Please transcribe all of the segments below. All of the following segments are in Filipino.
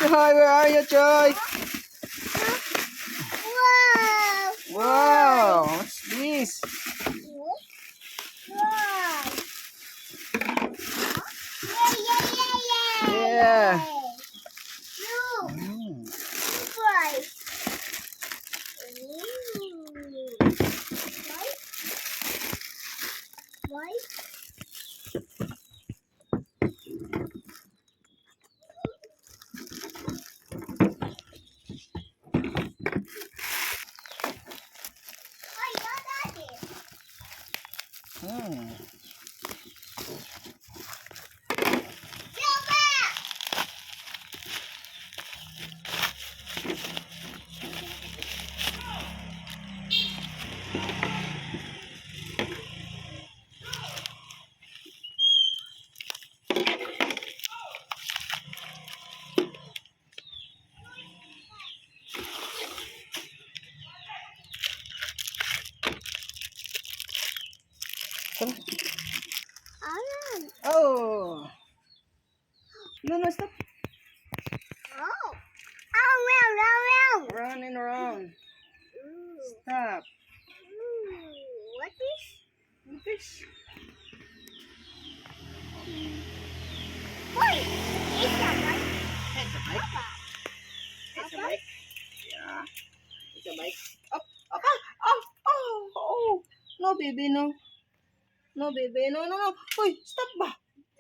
Joy, where are you, Joy? Wow. Wow, what's this? Wow. Yeah. Yeah. Look. Mm. Right. Why? Mm. Oh. No, stop. Oh. Oh, well. Round and around. Stop. What is? Fish. Boy, it's a bike. It's a bike. It's a bike. Yeah. It's a bike. Up. Oh. No, baby, no. No, baby, no. Uy, stop ba?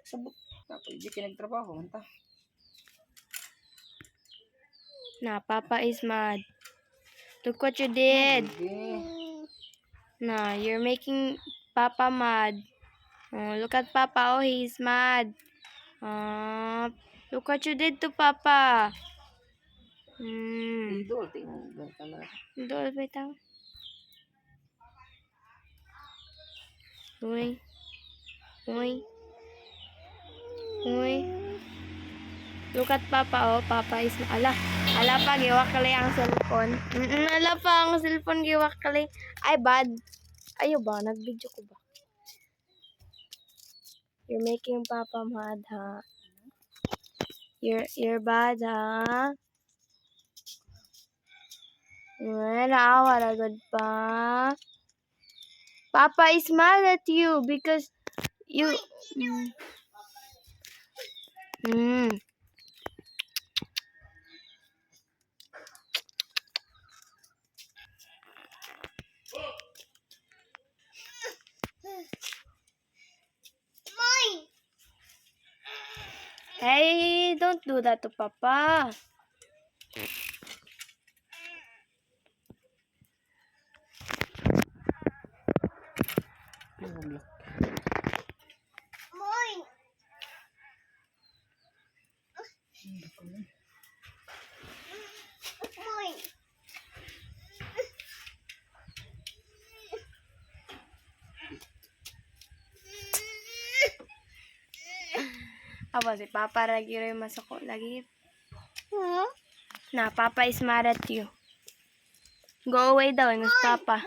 Sabot. Tapos, hindi ka nagtrabaho. Manta. Nah, Papa is mad. Look what you did. Baby. Nah, you're making Papa mad. Oh, look at Papa. Oh, he's mad. Look what you did to Papa. Idol, tingnan ka na. Dol, bitaw. Uy. Look at Papa. Oh, Papa is... Ala pa, giwakali ang cellphone. Ala pa, ang cellphone giwakali. Ay, bad. Ayo ba? Nag-video ko ba? You're making Papa mad, ha? You're bad, ha? Naawa na good pa. Papa is mad at you because you... Mine. Hey, don't do that to Papa. Mine. Mine. Apa si Papa lagi rin masako lagi. Huh? Nah, Papa is mad at you. Go away daw, Miss Papa.